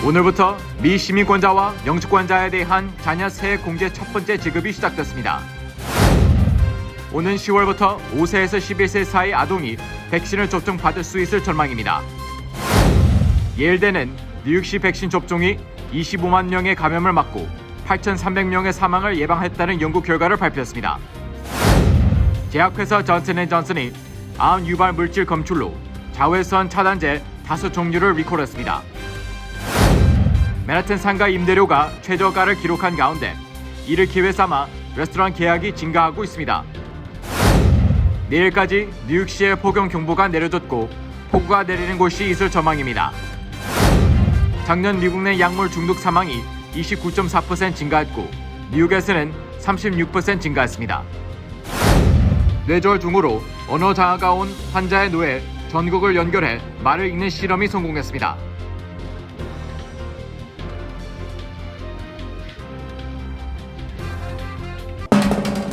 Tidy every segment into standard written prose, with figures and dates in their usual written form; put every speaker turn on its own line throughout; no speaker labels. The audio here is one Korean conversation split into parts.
오늘부터 미 시민권자와 영주권자에 대한 자녀 세액 공제 첫 번째 지급이 시작됐습니다. 오는 10월부터 5세에서 11세 사이 아동이 백신을 접종받을 수 있을 전망입니다. 예일대는 뉴욕시 백신 접종이 25만 명의 감염을 막고 8,300명의 사망을 예방했다는 연구 결과를 발표했습니다. 제약회사 존슨앤존슨이 암 유발 물질 검출로 자외선 차단제 5종류를 리콜했습니다. 맨하튼 상가 임대료가 최저가를 기록한 가운데 이를 기회 삼아 레스토랑 계약이 증가하고 있습니다. 내일까지 뉴욕시에 폭염 경보가 내려졌고 폭우가 내리는 곳이 있을 전망입니다. 작년 미국 내 약물 중독 사망이 29.4% 증가했고 뉴욕에서는 36% 증가했습니다. 뇌졸 중으로 언어 장애가 온 환자의 뇌에 전극을 연결해 말을 읽는 실험이 성공했습니다.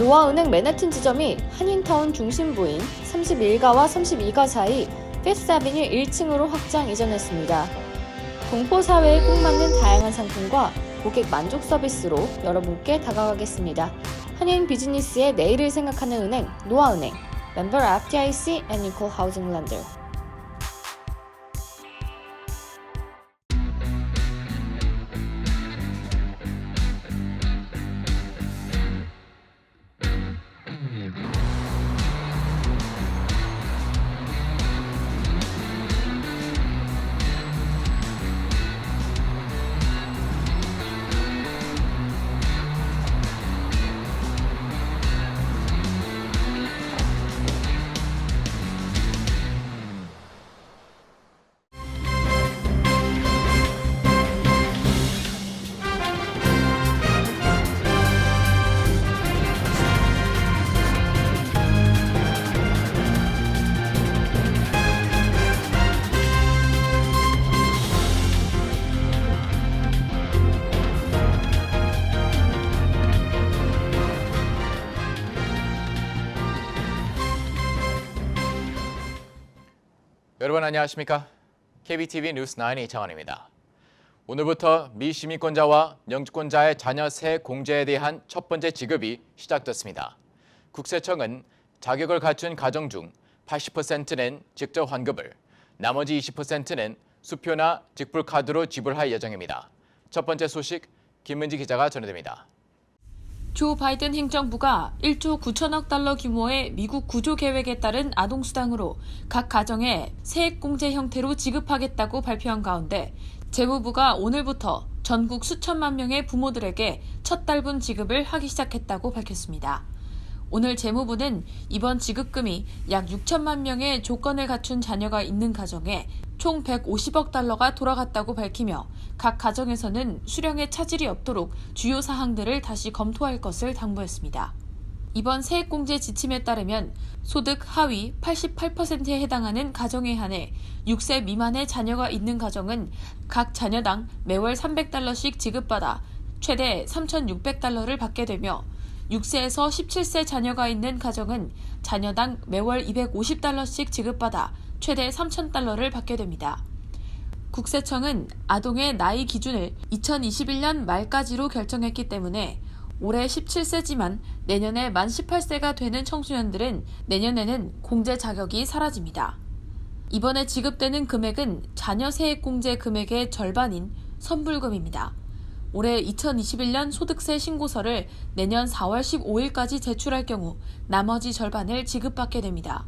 노아은행 맨해튼 지점이 한인타운 중심부인 31가와 32가 사이 피프스 아비뉴 1층으로 확장 이전했습니다. 동포사회에 꼭 맞는 다양한 상품과 고객 만족 서비스로 여러분께 다가가겠습니다. 한인 비즈니스의 내일을 생각하는 은행 노아은행, 멤버 FDIC and Equal Housing Lender.
여러분 안녕하십니까? KBTV 뉴스 9 이창원입니다. 오늘부터 미 시민권자와 영주권자의 자녀 세액 공제에 대한 첫 번째 지급이 시작됐습니다. 국세청은 자격을 갖춘 가정 중 80%는 직접 환급을, 나머지 20%는 수표나 직불카드로 지불할 예정입니다. 첫 번째 소식 김은지 기자가 전해드립니다.
조 바이든 행정부가 1조 9천억 달러 규모의 미국 구조 계획에 따른 아동수당으로 각 가정에 세액 공제 형태로 지급하겠다고 발표한 가운데 재무부가 오늘부터 전국 수천만 명의 부모들에게 첫 달분 지급을 하기 시작했다고 밝혔습니다. 오늘 재무부는 이번 지급금이 약 6천만 명의 조건을 갖춘 자녀가 있는 가정에 총 150억 달러가 돌아갔다고 밝히며 각 가정에서는 수령에 차질이 없도록 주요 사항들을 다시 검토할 것을 당부했습니다. 이번 세액공제 지침에 따르면 소득 하위 88%에 해당하는 가정에 한해 6세 미만의 자녀가 있는 가정은 각 자녀당 매월 300달러씩 지급받아 최대 3,600달러를 받게 되며 6세에서 17세 자녀가 있는 가정은 자녀당 매월 250달러씩 지급받아 최대 3,000달러를 받게 됩니다. 국세청은 아동의 나이 기준을 2021년 말까지로 결정했기 때문에 올해 17세지만 내년에 만 18세가 되는 청소년들은 내년에는 공제 자격이 사라집니다. 이번에 지급되는 금액은 자녀 세액 공제 금액의 절반인 선불금입니다. 올해 2021년 소득세 신고서를 내년 4월 15일까지 제출할 경우 나머지 절반을 지급받게 됩니다.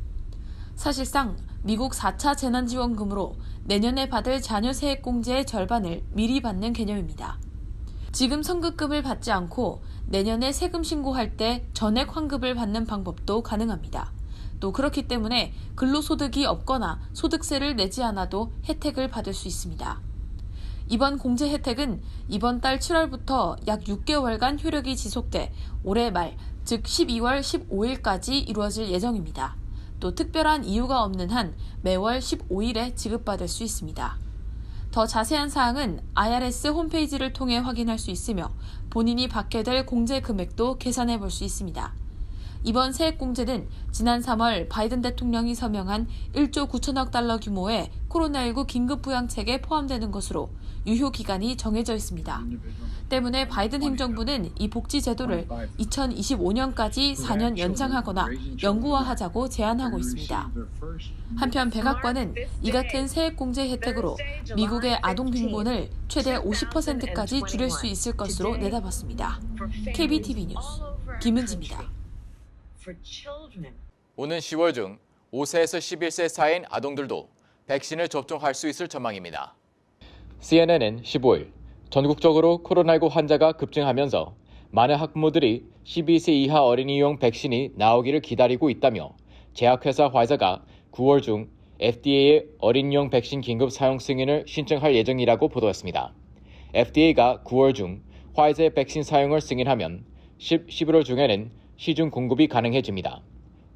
사실상 미국 4차 재난지원금으로 내년에 받을 자녀 세액 공제의 절반을 미리 받는 개념입니다. 지금 선급금을 받지 않고 내년에 세금 신고할 때 전액 환급을 받는 방법도 가능합니다. 또 그렇기 때문에 근로소득이 없거나 소득세를 내지 않아도 혜택을 받을 수 있습니다. 이번 공제 혜택은 이번 달 7월부터 약 6개월간 효력이 지속돼 올해 말, 즉 12월 15일까지 이루어질 예정입니다. 또 특별한 이유가 없는 한 매월 15일에 지급받을 수 있습니다. 더 자세한 사항은 IRS 홈페이지를 통해 확인할 수 있으며 본인이 받게 될 공제 금액도 계산해 볼 수 있습니다. 이번 세액공제는 지난 3월 바이든 대통령이 서명한 1조 9천억 달러 규모의 코로나19 긴급부양책에 포함되는 것으로 유효 기간이 정해져 있습니다. 때문에 바이든 행정부는 이 복지 제도를 2025년까지 4년 연장하거나 영구화하자고 제안하고 있습니다. 한편 백악관은 이 같은 세액공제 혜택으로 미국의 아동 빈곤을 최대 50%까지 줄일 수 있을 것으로 내다봤습니다. KBTV 뉴스 김은지입니다.
오는 10월 중 5세에서 11세 사이인 아동들도 백신을 접종할 수 있을 전망입니다. CNN은 15일 전국적으로 코로나19 환자가 급증하면서 많은 학부모들이 12세 이하 어린이용 백신이 나오기를 기다리고 있다며 제약회사 화이자가 9월 중 FDA의 어린이용 백신 긴급 사용 승인을 신청할 예정이라고 보도했습니다. FDA가 9월 중 화이자의 백신 사용을 승인하면 11월 중에는 시중 공급이 가능해집니다.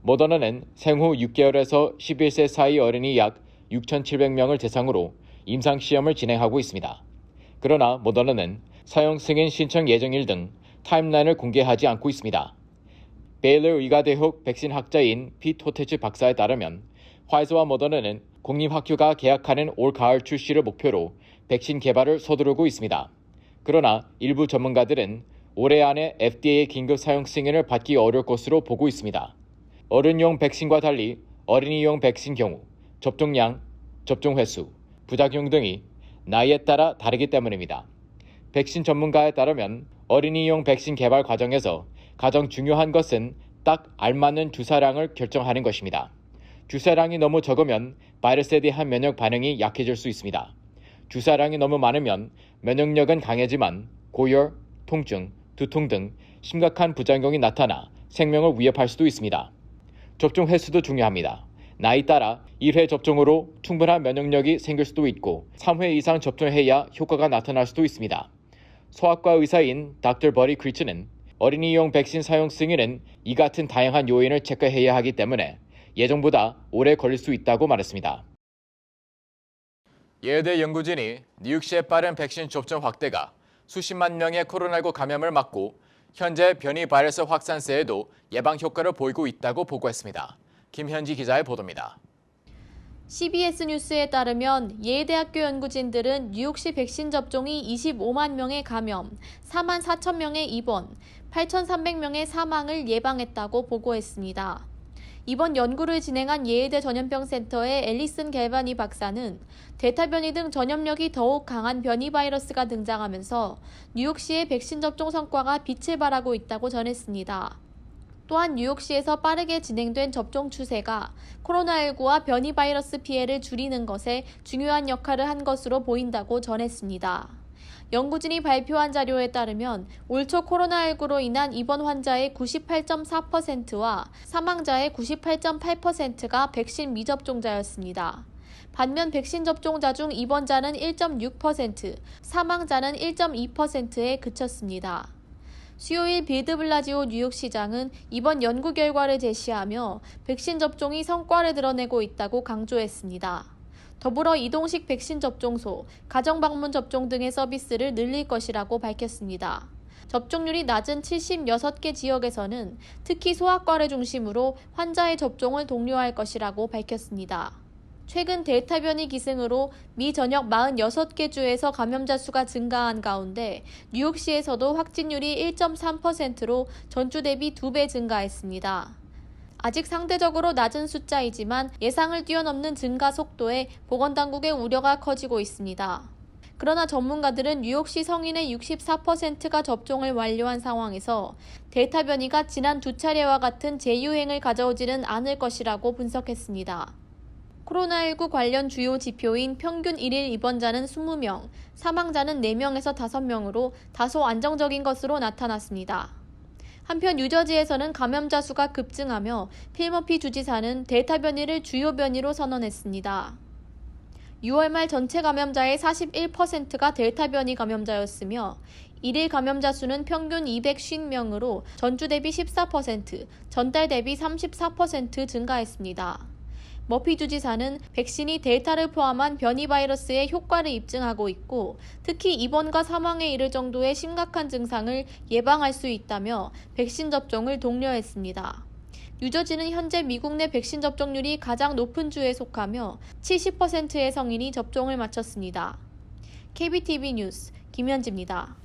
모더나는 생후 6개월에서 11세 사이 어린이 약 6,700명을 대상으로 임상시험을 진행하고 있습니다. 그러나 모더나는 사용 승인 신청 예정일 등 타임라인을 공개하지 않고 있습니다. 베일러 의과대학 백신 학자인 피트 호테츠 박사에 따르면 화이자와 모더나는 공립학교가 계약하는 올 가을 출시를 목표로 백신 개발을 서두르고 있습니다. 그러나 일부 전문가들은 올해 안에 FDA 긴급 사용 승인을 받기 어려울 것으로 보고 있습니다. 어른용 백신과 달리 어린이용 백신 경우 접종량, 접종 횟수, 부작용 등이 나이에 따라 다르기 때문입니다. 백신 전문가에 따르면 어린이용 백신 개발 과정에서 가장 중요한 것은 딱 알맞는 주사량을 결정하는 것입니다. 주사량이 너무 적으면 바이러스에 대한 면역 반응이 약해질 수 있습니다. 주사량이 너무 많으면 면역력은 강해지만 고열, 통증, 두통 등 심각한 부작용이 나타나 생명을 위협할 수도 있습니다. 접종 횟수도 중요합니다. 나이 따라 1회 접종으로 충분한 면역력이 생길 수도 있고 3회 이상 접종해야 효과가 나타날 수도 있습니다. 소아과 의사인 닥터 버리 크리츠는 어린이용 백신 사용 승인은 이 같은 다양한 요인을 체크해야 하기 때문에 예정보다 오래 걸릴 수 있다고 말했습니다. 예대 연구진이 뉴욕시의 빠른 백신 접종 확대가 수십만 명의 코로나19 감염을 막고 현재 변이 바이러스 확산세에도 예방 효과를 보이고 있다고 보고했습니다. 김현지 기자의 보도입니다.
CBS 뉴스에 따르면 예대학교 연구진들은 뉴욕시 백신 접종이 25만 명의 감염, 4만 4천 명의 입원, 8,300명의 사망을 예방했다고 보고했습니다. 이번 연구를 진행한 예의대 전염병센터의 앨리슨 갤바니 박사는 델타 변이 등 전염력이 더욱 강한 변이 바이러스가 등장하면서 뉴욕시의 백신 접종 성과가 빛을 발하고 있다고 전했습니다. 또한 뉴욕시에서 빠르게 진행된 접종 추세가 코로나19와 변이 바이러스 피해를 줄이는 것에 중요한 역할을 한 것으로 보인다고 전했습니다. 연구진이 발표한 자료에 따르면 올 초 코로나19로 인한 입원 환자의 98.4%와 사망자의 98.8%가 백신 미접종자였습니다. 반면 백신 접종자 중 입원자는 1.6%, 사망자는 1.2%에 그쳤습니다. 수요일 빌 드 블라지오 뉴욕시장은 이번 연구 결과를 제시하며 백신 접종이 성과를 드러내고 있다고 강조했습니다. 더불어 이동식 백신 접종소, 가정방문 접종 등의 서비스를 늘릴 것이라고 밝혔습니다. 접종률이 낮은 76개 지역에서는 특히 소아과를 중심으로 환자의 접종을 독려할 것이라고 밝혔습니다. 최근 델타 변이 기승으로 미 전역 46개 주에서 감염자 수가 증가한 가운데 뉴욕시에서도 확진율이 1.3%로 전주 대비 2배 증가했습니다. 아직 상대적으로 낮은 숫자이지만 예상을 뛰어넘는 증가 속도에 보건당국의 우려가 커지고 있습니다. 그러나 전문가들은 뉴욕시 성인의 64%가 접종을 완료한 상황에서 델타 변이가 지난 두 차례와 같은 재유행을 가져오지는 않을 것이라고 분석했습니다. 코로나19 관련 주요 지표인 평균 1일 입원자는 20명, 사망자는 4명에서 5명으로 다소 안정적인 것으로 나타났습니다. 한편 뉴저지에서는 감염자 수가 급증하며 필머피 주지사는 델타 변이를 주요 변이로 선언했습니다. 6월 말 전체 감염자의 41%가 델타 변이 감염자였으며 1일 감염자 수는 평균 250명으로 전주 대비 14%, 전달 대비 34% 증가했습니다. 머피 주지사는 백신이 델타를 포함한 변이 바이러스의 효과를 입증하고 있고 특히 입원과 사망에 이를 정도의 심각한 증상을 예방할 수 있다며 백신 접종을 독려했습니다. 뉴저지는 현재 미국 내 백신 접종률이 가장 높은 주에 속하며 70%의 성인이 접종을 마쳤습니다. KBTV 뉴스 김현지입니다.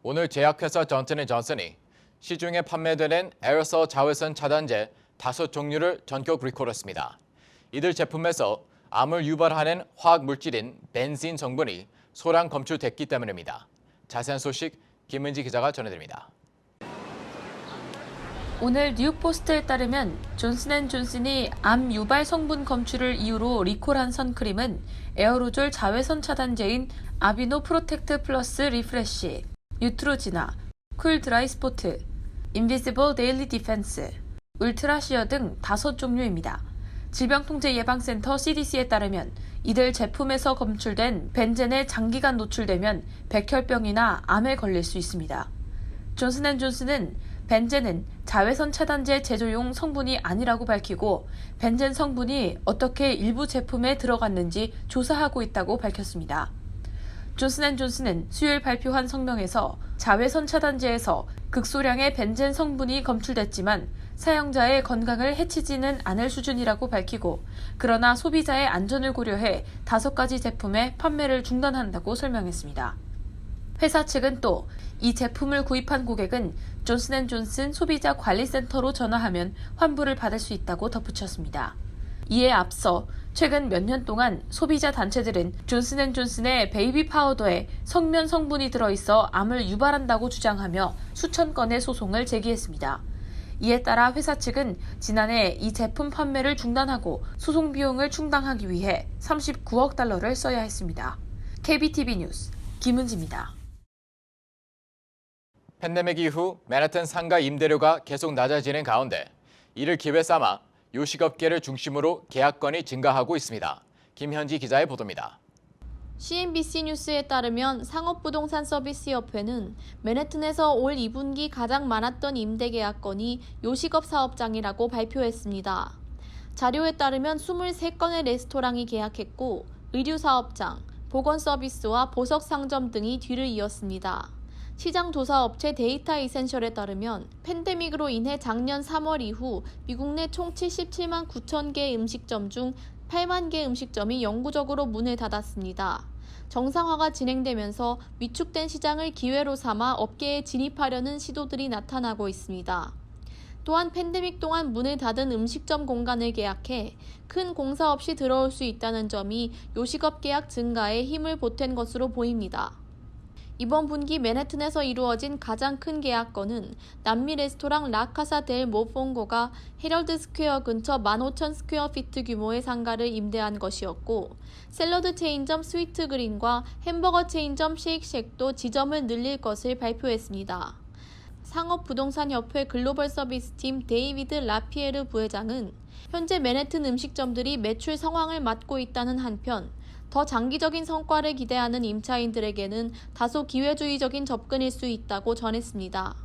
오늘 제약회사 존슨앤존슨이 시중에 판매되는 에어솔 자외선 차단제 5종류를 전격 리콜했습니다. 이들 제품에서 암을 유발하는 화학 물질인 벤진 성분이 소량 검출됐기 때문입니다. 자세한 소식 김은지 기자가 전해드립니다.
오늘 뉴욕포스트에 따르면 존슨앤존슨이 암 유발 성분 검출을 이유로 리콜한 선크림은 에어로졸 자외선 차단제인 아비노 프로텍트 플러스 리프레쉬, 뉴트로지나, 쿨 드라이 스포트, 인비지블 데일리 디펜스, 울트라 시어 등 5종류입니다. 질병통제예방센터 CDC에 따르면 이들 제품에서 검출된 벤젠에 장기간 노출되면 백혈병이나 암에 걸릴 수 있습니다. 존슨앤존슨은 벤젠은 자외선 차단제 제조용 성분이 아니라고 밝히고 벤젠 성분이 어떻게 일부 제품에 들어갔는지 조사하고 있다고 밝혔습니다. 존슨앤존슨은 수요일 발표한 성명에서 자외선 차단제에서 극소량의 벤젠 성분이 검출됐지만 사용자의 건강을 해치지는 않을 수준이라고 밝히고 그러나 소비자의 안전을 고려해 5가지 제품의 판매를 중단한다고 설명했습니다. 회사 측은 또 이 제품을 구입한 고객은 존슨앤존슨 소비자 관리센터로 전화하면 환불을 받을 수 있다고 덧붙였습니다. 이에 앞서 최근 몇 년 동안 소비자 단체들은 존슨앤존슨의 베이비 파우더에 성면 성분이 들어있어 암을 유발한다고 주장하며 수천 건의 소송을 제기했습니다. 이에 따라 회사 측은 지난해 이 제품 판매를 중단하고 소송 비용을 충당하기 위해 39억 달러를 써야 했습니다. KBTV 뉴스 김은지입니다.
팬데믹 이후 맨하튼 상가 임대료가 계속 낮아지는 가운데 이를 기회 삼아 요식업계를 중심으로 계약건이 증가하고 있습니다. 김현지 기자의 보도입니다.
CNBC 뉴스에 따르면 상업부동산서비스협회는 맨해튼에서 올 2분기 가장 많았던 임대계약건이 요식업 사업장이라고 발표했습니다. 자료에 따르면 23건의 레스토랑이 계약했고 의류사업장, 보건서비스와 보석상점 등이 뒤를 이었습니다. 시장조사업체 데이터 이센셜에 따르면 팬데믹으로 인해 작년 3월 이후 미국 내 총 77만 9천 개의 음식점 중 8만 개 음식점이 영구적으로 문을 닫았습니다. 정상화가 진행되면서 위축된 시장을 기회로 삼아 업계에 진입하려는 시도들이 나타나고 있습니다. 또한 팬데믹 동안 문을 닫은 음식점 공간을 계약해 큰 공사 없이 들어올 수 있다는 점이 요식업 계약 증가에 힘을 보탠 것으로 보입니다. 이번 분기 맨해튼에서 이루어진 가장 큰 계약건은 남미 레스토랑 라카사 델 모퐁고가 헤럴드 스퀘어 근처 15,000 스퀘어피트 규모의 상가를 임대한 것이었고 샐러드 체인점 스위트 그린과 햄버거 체인점 쉐익쉑도 지점을 늘릴 것을 발표했습니다. 상업부동산협회 글로벌 서비스팀 데이비드 라피에르 부회장은 현재 맨해튼 음식점들이 매출 상황을 맞고 있다는 한편 더 장기적인 성과를 기대하는 임차인들에게는 다소 기회주의적인 접근일 수 있다고 전했습니다.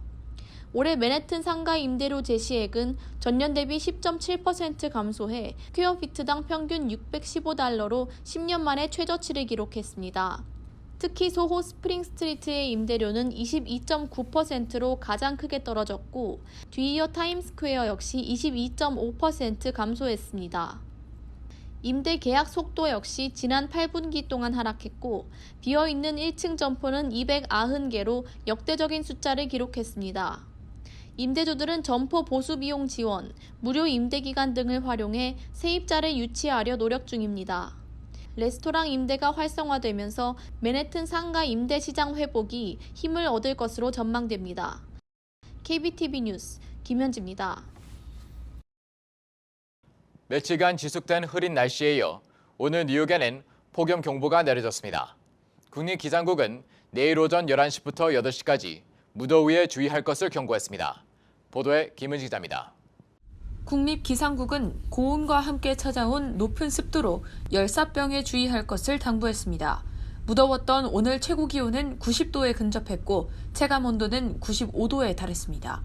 올해 맨해튼 상가 임대료 제시액은 전년 대비 10.7% 감소해 스퀘어피트당 평균 $615로 10년 만에 최저치를 기록했습니다. 특히 소호 스프링 스트리트의 임대료는 22.9%로 가장 크게 떨어졌고 뒤이어 타임스퀘어 역시 22.5% 감소했습니다. 임대 계약 속도 역시 지난 8분기 동안 하락했고 비어있는 1층 점포는 290개로 역대적인 숫자를 기록했습니다. 임대주들은 점포 보수 비용 지원, 무료 임대기간 등을 활용해 세입자를 유치하려 노력 중입니다. 레스토랑 임대가 활성화되면서 맨해튼 상가 임대 시장 회복이 힘을 얻을 것으로 전망됩니다. KBTV 뉴스 김현지입니다.
며칠간 지속된 흐린 날씨에 이어 오늘 뉴욕에는 폭염 경보가 내려졌습니다. 국립기상국은 내일 오전 11시부터 8시까지 무더위에 주의할 것을 경고했습니다. 보도에 김은지 기자입니다.
국립기상국은 고온과 함께 찾아온 높은 습도로 열사병에 주의할 것을 당부했습니다. 무더웠던 오늘 최고 기온은 90도에 근접했고 체감 온도는 95도에 달했습니다.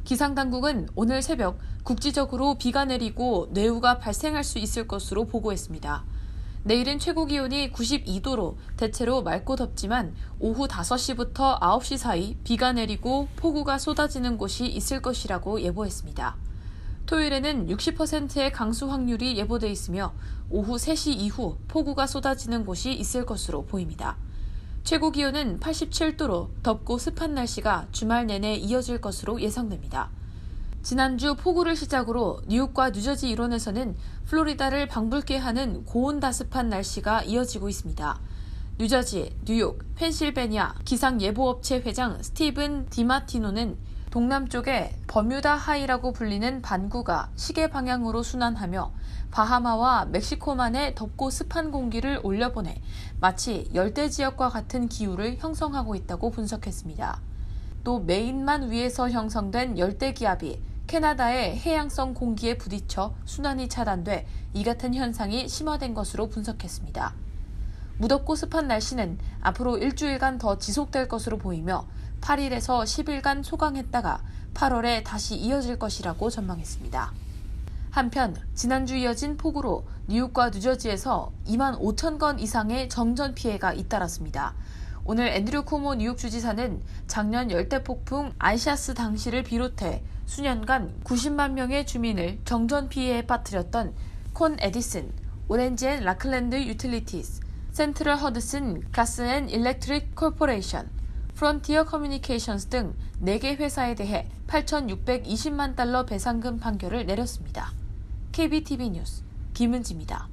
기상당국은 오늘 새벽 국지적으로 비가 내리고 뇌우가 발생할 수 있을 것으로 보고했습니다. 내일은 최고 기온이 92도로 대체로 맑고 덥지만 오후 5시부터 9시 사이 비가 내리고 폭우가 쏟아지는 곳이 있을 것이라고 예보했습니다. 토요일에는 60%의 강수 확률이 예보돼 있으며 오후 3시 이후 폭우가 쏟아지는 곳이 있을 것으로 보입니다. 최고 기온은 87도로 덥고 습한 날씨가 주말 내내 이어질 것으로 예상됩니다. 지난주 폭우를 시작으로 뉴욕과 뉴저지 일원에서는 플로리다를 방불케 하는 고온다습한 날씨가 이어지고 있습니다. 뉴저지, 뉴욕, 펜실베니아 기상예보업체 회장 스티븐 디마티노는 동남쪽에 버뮤다 하이라고 불리는 반구가 시계 방향으로 순환하며 바하마와 멕시코만의 덥고 습한 공기를 올려보내 마치 열대 지역과 같은 기후를 형성하고 있다고 분석했습니다. 또 메인만 위에서 형성된 열대 기압이 캐나다의 해양성 공기에 부딪혀 순환이 차단돼 이 같은 현상이 심화된 것으로 분석했습니다. 무덥고 습한 날씨는 앞으로 일주일간 더 지속될 것으로 보이며 8일에서 10일간 소강했다가 8월에 다시 이어질 것이라고 전망했습니다. 한편 지난주 이어진 폭우로 뉴욕과 뉴저지에서 2만 5천 건 이상의 정전 피해가 잇따랐습니다. 오늘 앤드류 쿠오모 뉴욕 주지사는 작년 열대폭풍 아이샤스 당시를 비롯해 수년간 90만 명의 주민을 정전 피해에 빠뜨렸던 콘 에디슨, 오렌지 앤 라클랜드 유틸리티스, 센트럴 허드슨 가스 앤 일렉트릭 코퍼레이션, 프론티어 커뮤니케이션스 등 4개 회사에 대해 8,620만 달러 배상금 판결을 내렸습니다. KBTV 뉴스 김은지입니다.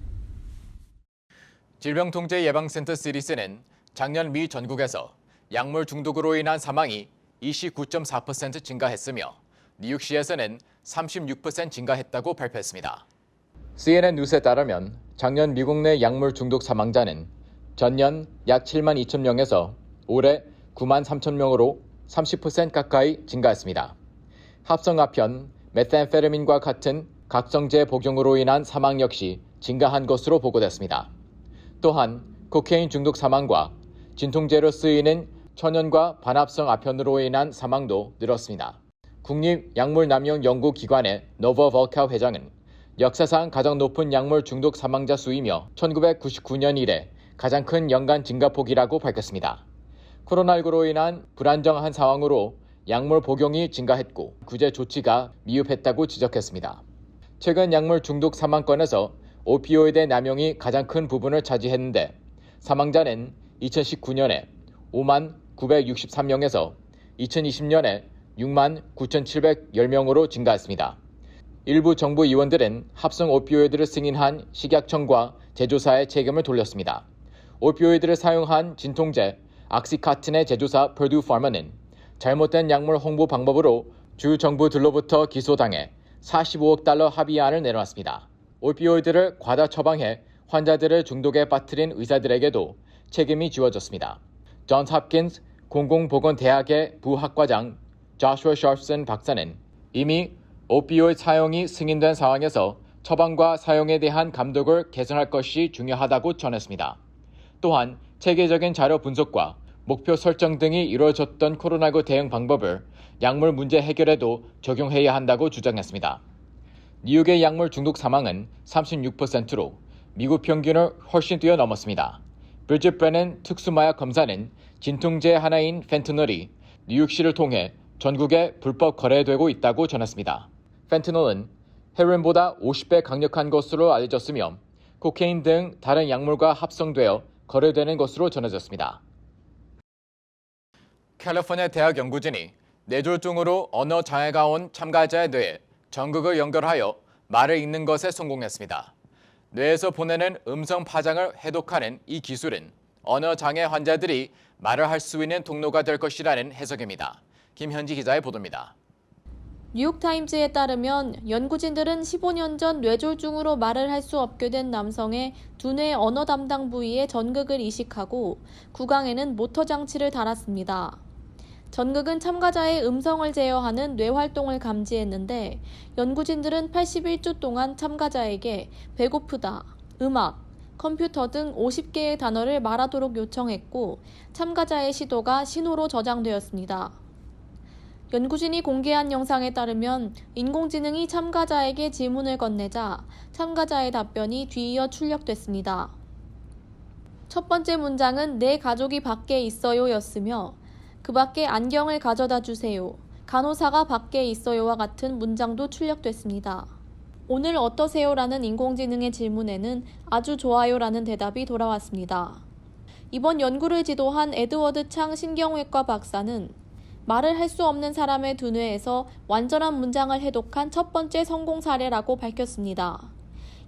질병통제예방센터 CDC는 작년 미 전국에서 약물 중독으로 인한 사망이 29.4% 증가했으며 뉴욕시에서는 36% 증가했다고 발표했습니다. CNN 뉴스에 따르면 작년 미국 내 약물 중독 사망자는 전년 약 7만 2천 명에서 올해 9만 3천 명으로 30% 가까이 증가했습니다. 합성아편, 메탄페타민과 같은 각성제 복용으로 인한 사망 역시 증가한 것으로 보고됐습니다. 또한 코케인 중독 사망과 진통제로 쓰이는 천연과 반합성 아편으로 인한 사망도 늘었습니다. 국립약물남용연구기관의 노버 볼카 회장은 역사상 가장 높은 약물 중독 사망자 수이며 1999년 이래 가장 큰 연간 증가폭이라고 밝혔습니다. 코로나19로 인한 불안정한 상황으로 약물 복용이 증가했고 구제 조치가 미흡했다고 지적했습니다. 최근 약물 중독 사망건에서 오피오이드 남용이 가장 큰 부분을 차지했는데 사망자는 2019년에 5만 963명에서 2020년에 6만 9,710명으로 증가했습니다. 일부 정부 의원들은 합성 오피오이드를 승인한 식약청과 제조사의 책임을 돌렸습니다. 오피오이드를 사용한 진통제 악시카틴의 제조사 퍼듀 파마는 잘못된 약물 홍보 방법으로 주 정부들로부터 기소당해 45억 달러 합의안을 내놨습니다. 오피오이드를 과다 처방해 환자들을 중독에 빠뜨린 의사들에게도 책임이 지워졌습니다. 존스 홉킨스 공공보건대학의 부학과장 조슈아 샤프슨 박사는 이미 오피오이드 사용이 승인된 상황에서 처방과 사용에 대한 감독을 개선할 것이 중요하다고 전했습니다. 또한 체계적인 자료 분석과 목표 설정 등이 이루어졌던 코로나19 대응 방법을 약물 문제 해결에도 적용해야 한다고 주장했습니다. 뉴욕의 약물 중독 사망은 36%로 미국 평균을 훨씬 뛰어넘었습니다. 브리짓 브레넌 특수마약 검사는 진통제 하나인 펜트놀이 뉴욕시를 통해 전국에 불법 거래되고 있다고 전했습니다. 펜트놀은 헤로인보다 50배 강력한 것으로 알려졌으며 코케인 등 다른 약물과 합성되어 거래되는 것으로 전해졌습니다. 캘리포니아 대학 연구진이 뇌졸중으로 언어 장애가 온 참가자의 뇌에 전극을 연결하여 말을 읽는 것에 성공했습니다. 뇌에서 보내는 음성 파장을 해독하는 이 기술은 언어 장애 환자들이 말을 할 수 있는 통로가 될 것이라는 해석입니다. 김현지 기자의 보도입니다.
뉴욕타임즈에 따르면 연구진들은 15년 전 뇌졸중으로 말을 할 수 없게 된 남성의 두뇌 언어 담당 부위에 전극을 이식하고 구강에는 모터 장치를 달았습니다. 전극은 참가자의 음성을 제어하는 뇌 활동을 감지했는데 연구진들은 81주 동안 참가자에게 배고프다, 음악, 컴퓨터 등 50개의 단어를 말하도록 요청했고 참가자의 시도가 신호로 저장되었습니다. 연구진이 공개한 영상에 따르면 인공지능이 참가자에게 질문을 건네자 참가자의 답변이 뒤이어 출력됐습니다. 첫 번째 문장은 내 가족이 밖에 있어요 였으며 그 밖에 안경을 가져다 주세요. 간호사가 밖에 있어요와 같은 문장도 출력됐습니다. 오늘 어떠세요? 라는 인공지능의 질문에는 아주 좋아요 라는 대답이 돌아왔습니다. 이번 연구를 지도한 에드워드 창 신경외과 박사는 말을 할 수 없는 사람의 두뇌에서 완전한 문장을 해독한 첫 번째 성공 사례라고 밝혔습니다.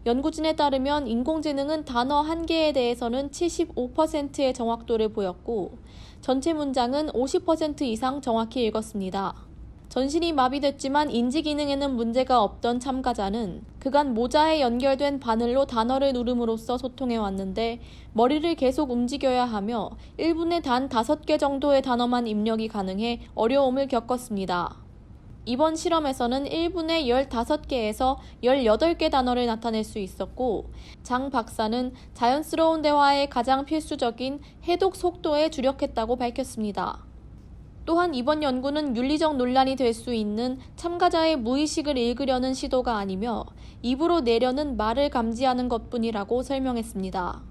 연구진에 따르면 인공지능은 단어 한 개에 대해서는 75%의 정확도를 보였고 전체 문장은 50% 이상 정확히 읽었습니다. 전신이 마비됐지만 인지 기능에는 문제가 없던 참가자는 그간 모자에 연결된 바늘로 단어를 누름으로써 소통해 왔는데 머리를 계속 움직여야 하며 1분에 단 5개 정도의 단어만 입력이 가능해 어려움을 겪었습니다. 이번 실험에서는 1분에 15개에서 18개 단어를 나타낼 수 있었고 장 박사는 자연스러운 대화에 가장 필수적인 해독 속도에 주력했다고 밝혔습니다. 또한 이번 연구는 윤리적 논란이 될 수 있는 참가자의 무의식을 읽으려는 시도가 아니며 입으로 내려는 말을 감지하는 것뿐이라고 설명했습니다.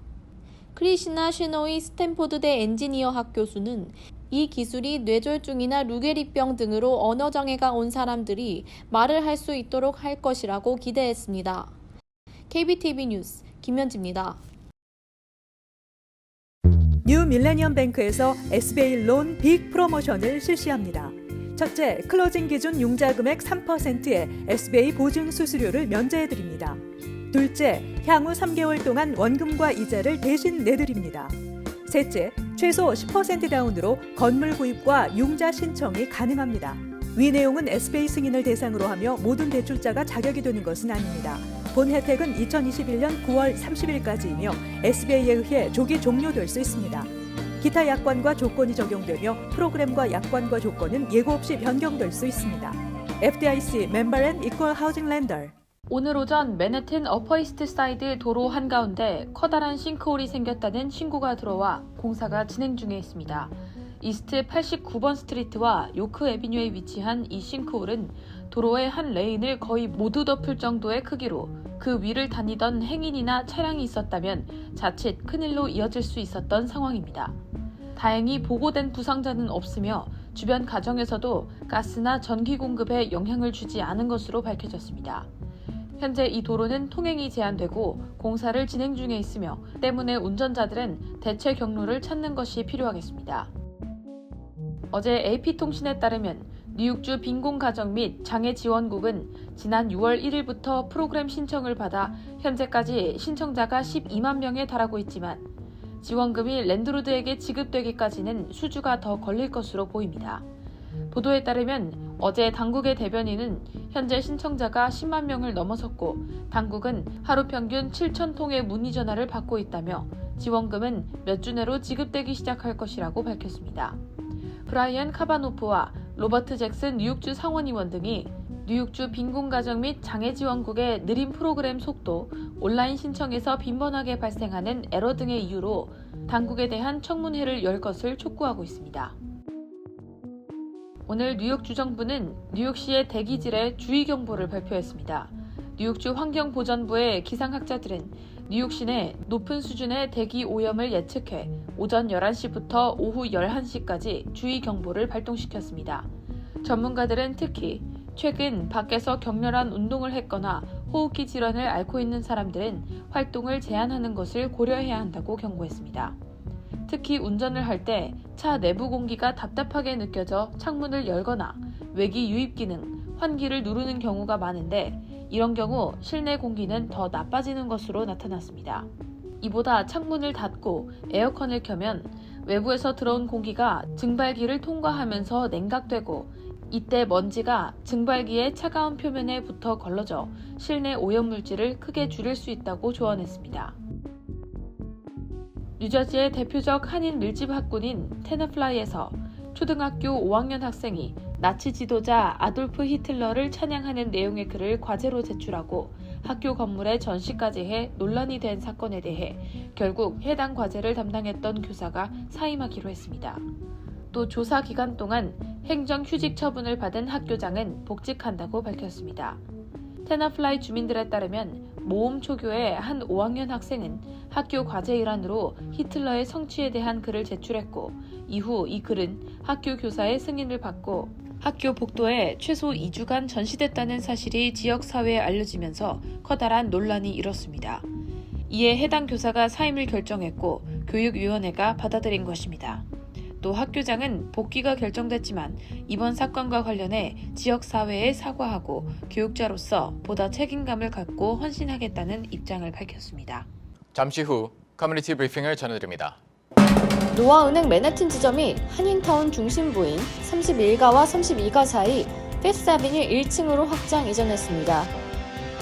크리시나 쉐노이 스탠포드대 엔지니어학 교수는 이 기술이 뇌졸중이나 루게리병 등으로 언어장애가 온 사람들이 말을 할 수 있도록 할 것이라고 기대했습니다. KBTV 뉴스 김현지입니다.
뉴 밀레니엄 뱅크에서 SBA 론 빅 프로모션을 실시합니다. 첫째, 클로징 기준 융자 금액 3%의 SBA 보증 수수료를 면제해드립니다. 둘째, 향후 3개월 동안 원금과 이자를 대신 내드립니다. 셋째, 최소 10% 다운으로 건물 구입과 융자 신청이 가능합니다. 위 내용은 SBA 승인을 대상으로 하며 모든 대출자가 자격이 되는 것은 아닙니다. 본 혜택은 2021년 9월 30일까지이며 SBA에 의해 조기 종료될 수 있습니다. 기타 약관과 조건이 적용되며 프로그램과 약관과 조건은 예고 없이 변경될 수 있습니다. FDIC 멤버 앤 이퀄 하우징 렌더.
오늘 오전 맨해튼 어퍼이스트 사이드 도로 한가운데 커다란 싱크홀이 생겼다는 신고가 들어와 공사가 진행 중에 있습니다. 이스트 89번 스트리트와 요크 애비뉴에 위치한 이 싱크홀은 도로의 한 레인을 거의 모두 덮을 정도의 크기로 그 위를 다니던 행인이나 차량이 있었다면 자칫 큰일로 이어질 수 있었던 상황입니다. 다행히 보고된 부상자는 없으며 주변 가정에서도 가스나 전기 공급에 영향을 주지 않은 것으로 밝혀졌습니다. 현재 이 도로는 통행이 제한되고 공사를 진행 중에 있으며 때문에 운전자들은 대체 경로를 찾는 것이 필요하겠습니다. 어제 AP통신에 따르면 뉴욕주 빈곤가정 및 장애지원국은 지난 6월 1일부터 프로그램 신청을 받아 현재까지 신청자가 12만 명에 달하고 있지만 지원금이 랜드로드에게 지급되기까지는 수주가 더 걸릴 것으로 보입니다. 보도에 따르면 어제 당국의 대변인은 현재 신청자가 10만 명을 넘어섰고 당국은 하루 평균 7천 통의 문의 전화를 받고 있다며 지원금은 몇 주 내로 지급되기 시작할 것이라고 밝혔습니다. 브라이언 카바노프와 로버트 잭슨 뉴욕주 상원의원 등이 뉴욕주 빈곤가정 및 장애지원국의 느린 프로그램 속도, 온라인 신청에서 빈번하게 발생하는 에러 등의 이유로 당국에 대한 청문회를 열 것을 촉구하고 있습니다. 오늘 뉴욕주 정부는 뉴욕시의 대기질에 주의경보를 발표했습니다. 뉴욕주 환경보전부의 기상학자들은 뉴욕시 내 높은 수준의 대기 오염을 예측해 오전 11시부터 오후 11시까지 주의경보를 발동시켰습니다. 전문가들은 특히 최근 밖에서 격렬한 운동을 했거나 호흡기 질환을 앓고 있는 사람들은 활동을 제한하는 것을 고려해야 한다고 경고했습니다. 특히 운전을 할 때 차 내부 공기가 답답하게 느껴져 창문을 열거나 외기 유입 기능, 환기를 누르는 경우가 많은데 이런 경우 실내 공기는 더 나빠지는 것으로 나타났습니다. 이보다 창문을 닫고 에어컨을 켜면 외부에서 들어온 공기가 증발기를 통과하면서 냉각되고 이때 먼지가 증발기의 차가운 표면에 붙어 걸러져 실내 오염물질을 크게 줄일 수 있다고 조언했습니다. 뉴저지의 대표적 한인 밀집 학군인 테너플라이에서 초등학교 5학년 학생이 나치 지도자 아돌프 히틀러를 찬양하는 내용의 글을 과제로 제출하고 학교 건물에 전시까지 해 논란이 된 사건에 대해 결국 해당 과제를 담당했던 교사가 사임하기로 했습니다. 또 조사 기간 동안 행정휴직 처분을 받은 학교장은 복직한다고 밝혔습니다. 테너플라이 주민들에 따르면 모험 초교의 한 5학년 학생은 학교 과제 일환으로 히틀러의 성취에 대한 글을 제출했고 이후 이 글은 학교 교사의 승인을 받고 학교 복도에 최소 2주간 전시됐다는 사실이 지역사회에 알려지면서 커다란 논란이 일었습니다. 이에 해당 교사가 사임을 결정했고 교육위원회가 받아들인 것입니다. 또 학교장은 복귀가 결정됐지만 이번 사건과 관련해 지역사회에 사과하고 교육자로서 보다 책임감을 갖고 헌신하겠다는 입장을 밝혔습니다.
잠시 후 커뮤니티 브리핑을 전해드립니다.
노아은행 맨해튼 지점이 한인타운 중심부인 31가와 32가 사이 피프스 아비뉴 1층으로 확장 이전했습니다.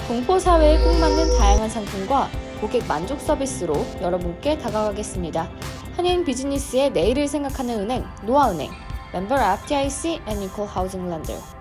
동포 사회에 꼭 맞는 다양한 상품과 고객 만족 서비스로 여러분께 다가가겠습니다. 한인 비즈니스의 내일을 생각하는 은행 노아은행, 멤버 FDIC and Equal Housing Lender.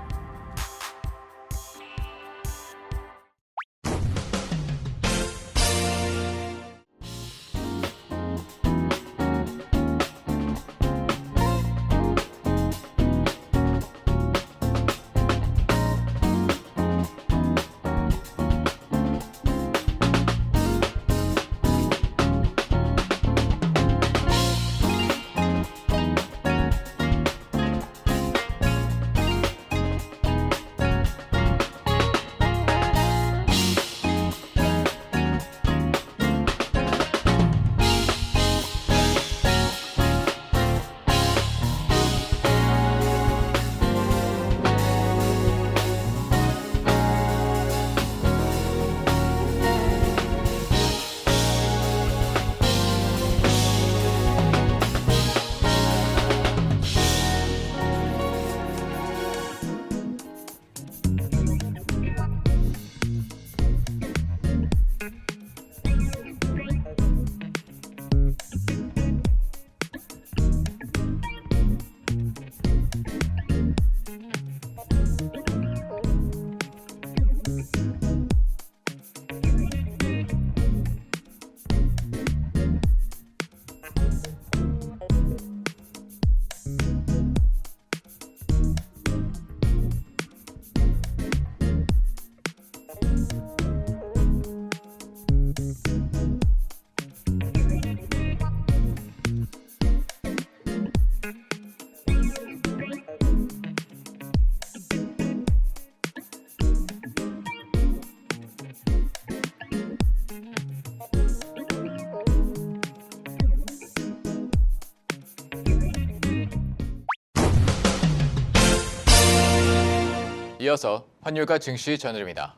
이어서 환율과 증시 전해드립니다.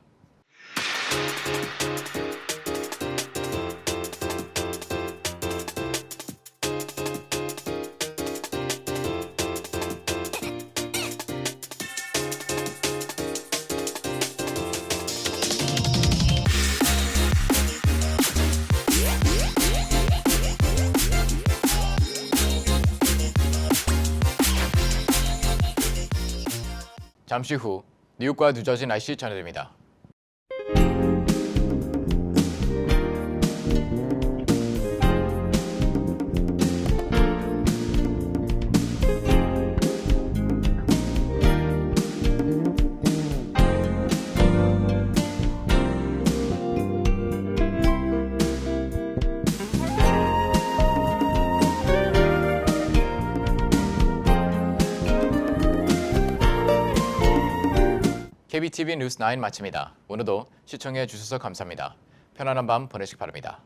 잠시 후 뉴욕과 뉴저지 날씨 전해드립니다. KBTV 뉴스 9 마칩니다. 오늘도 시청해 주셔서 감사합니다. 편안한 밤 보내시기 바랍니다.